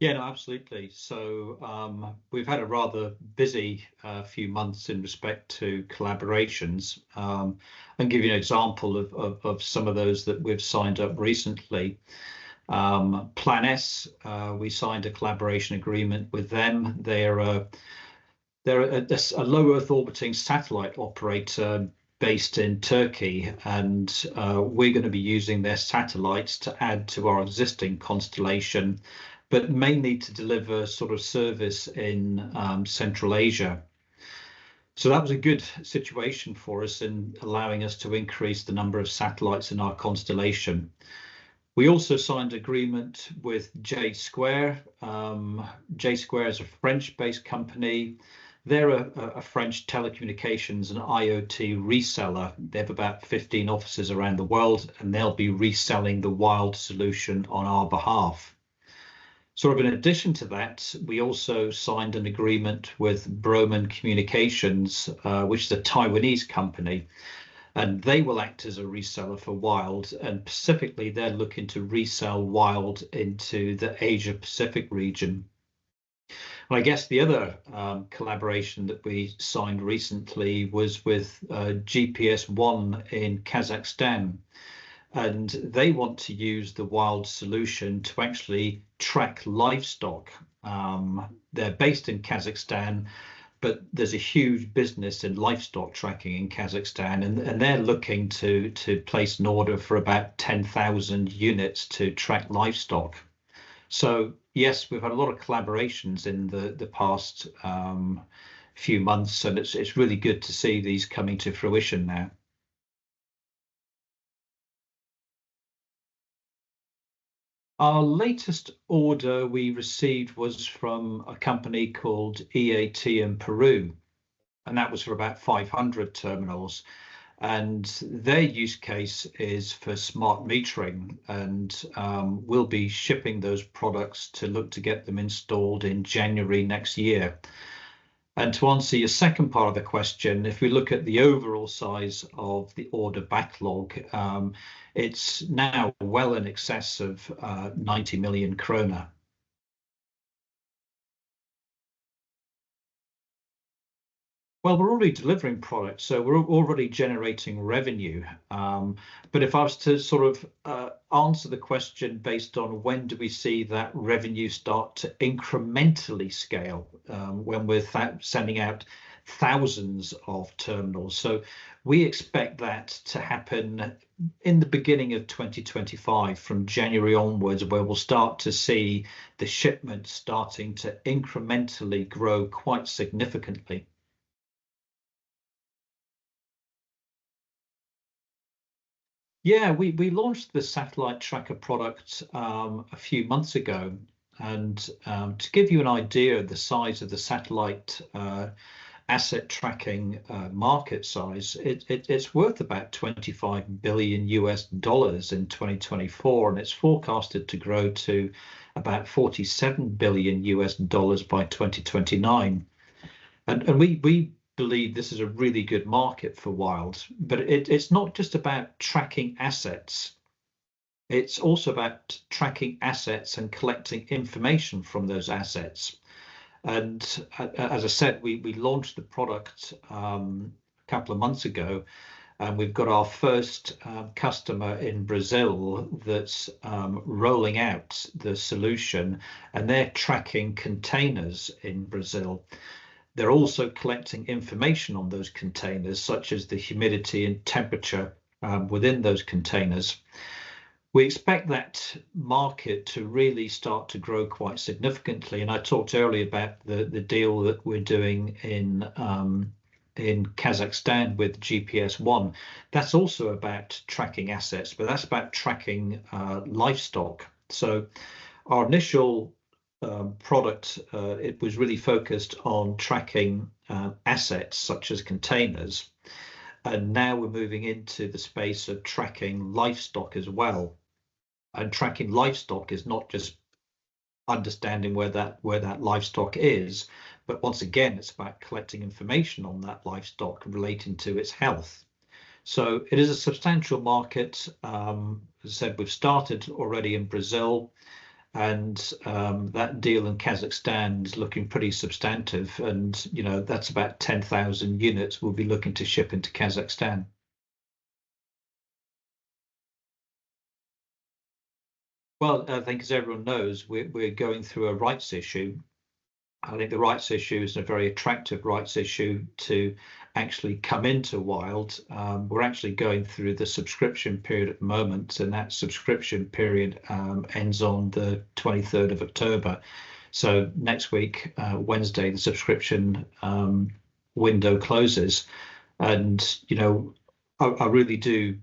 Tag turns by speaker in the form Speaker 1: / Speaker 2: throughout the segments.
Speaker 1: Yeah, no, absolutely. So we've had a rather busy few months in respect to collaborations. And give you an example of some of those that we've signed up recently. Plan S, we signed a collaboration agreement with them. They're a low Earth orbiting satellite operator based in Turkey, and we're going to be using their satellites to add to our existing constellation, but mainly to deliver sort of service in Central Asia. So that was a good situation for us in allowing us to increase the number of satellites in our constellation. We also signed agreement with J Square. J Square is a French-based company. They're a French telecommunications and IoT reseller. They have about 15 offices around the world, and they'll be reselling the Wyld solution on our behalf. Sort of in addition to that, we also signed an agreement with Broman Communications, which is a Taiwanese company, and they will act as a reseller for Wyld, and specifically they're looking to resell Wyld into the Asia Pacific region. And I guess the other collaboration that we signed recently was with GPS-1 in Kazakhstan. And they want to use the Wyld solution to actually track livestock. They're based in Kazakhstan, but there's a huge business in livestock tracking in Kazakhstan, and they're looking to place an order for about 10,000 units to track livestock. So yes, we've had a lot of collaborations in the past few months, and it's really good to see these coming to fruition now. Our latest order we received was from a company called EAT in Peru, and that was for about 500 terminals. And their use case is for smart metering, and we'll be shipping those products to look to get them installed in January next year. And to answer your second part of the question, if we look at the overall size of the order backlog, it's now well in excess of 90 million krona. Well, we're already delivering products, so we're already generating revenue. But if I was to sort of answer the question based on when do we see that revenue start to incrementally scale, when we're sending out thousands of terminals. So we expect that to happen in the beginning of 2025, from January onwards, where we'll start to see the shipments starting to incrementally grow quite significantly. Yeah, we launched the satellite tracker product a few months ago, and to give you an idea of the size of the satellite asset tracking market size, it's worth about $25 billion in 2024, and it's forecasted to grow to about $47 billion by 2029. And we believe this is a really good market for Wyld, but it's not just about tracking assets. It's also about tracking assets and collecting information from those assets. And as I said, we launched the product a couple of months ago, and we've got our first customer in Brazil that's rolling out the solution, and they're tracking containers in Brazil. They're also collecting information on those containers, such as the humidity and temperature within those containers. We expect that market to really start to grow quite significantly. And I talked earlier about the deal that we're doing in Kazakhstan with GPS-1. That's also about tracking assets, but that's about tracking livestock. So our initial product, it was really focused on tracking assets such as containers, and now we're moving into the space of tracking livestock as well. And tracking livestock is not just understanding where that livestock is, but once again, it's about collecting information on that livestock relating to its health. So it is a substantial market. As I said, we've started already in Brazil. and that deal in Kazakhstan is looking pretty substantive, and that's about 10,000 units we'll be looking to ship into Kazakhstan. Well, I think as everyone knows, we're going through a rights issue. I think the rights issue is a very attractive rights issue to actually come into Wyld. We're actually going through the subscription period at the moment, and that subscription period ends on the 23rd of October. So next week, Wednesday, the subscription window closes. And, I really do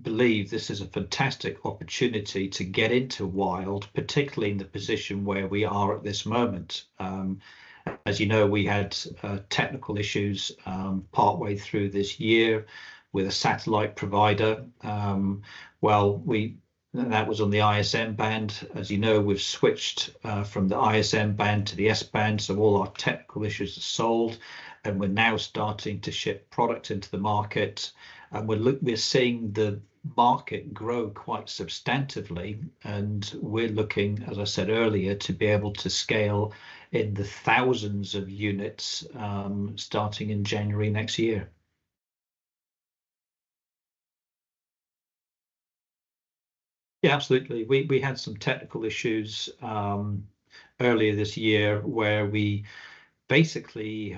Speaker 1: believe this is a fantastic opportunity to get into Wyld, particularly in the position where we are at this moment. As you know, we had technical issues partway through this year with a satellite provider. That was on the ISM band. As you know, we've switched from the ISM band to the S band, so all our technical issues are solved, and we're now starting to ship product into the market. And we're seeing the market grow quite substantively, and we're looking, as I said earlier, to be able to scale in the thousands of units starting in January next year. Yeah, absolutely. We had some technical issues earlier this year where we basically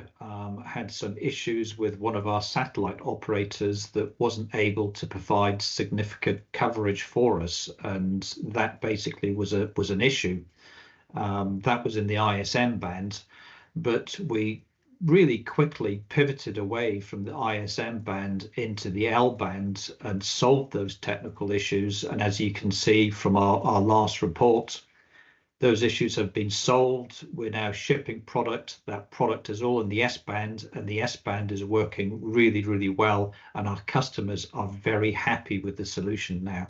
Speaker 1: had some issues with one of our satellite operators that wasn't able to provide significant coverage for us, and that basically was an issue. That was in the ISM band, but we really quickly pivoted away from the ISM band into the L band and solved those technical issues. And as you can see from our last report, those issues have been solved. We're now shipping product. That product is all in the S band, and the S band is working really, really well. And our customers are very happy with the solution now.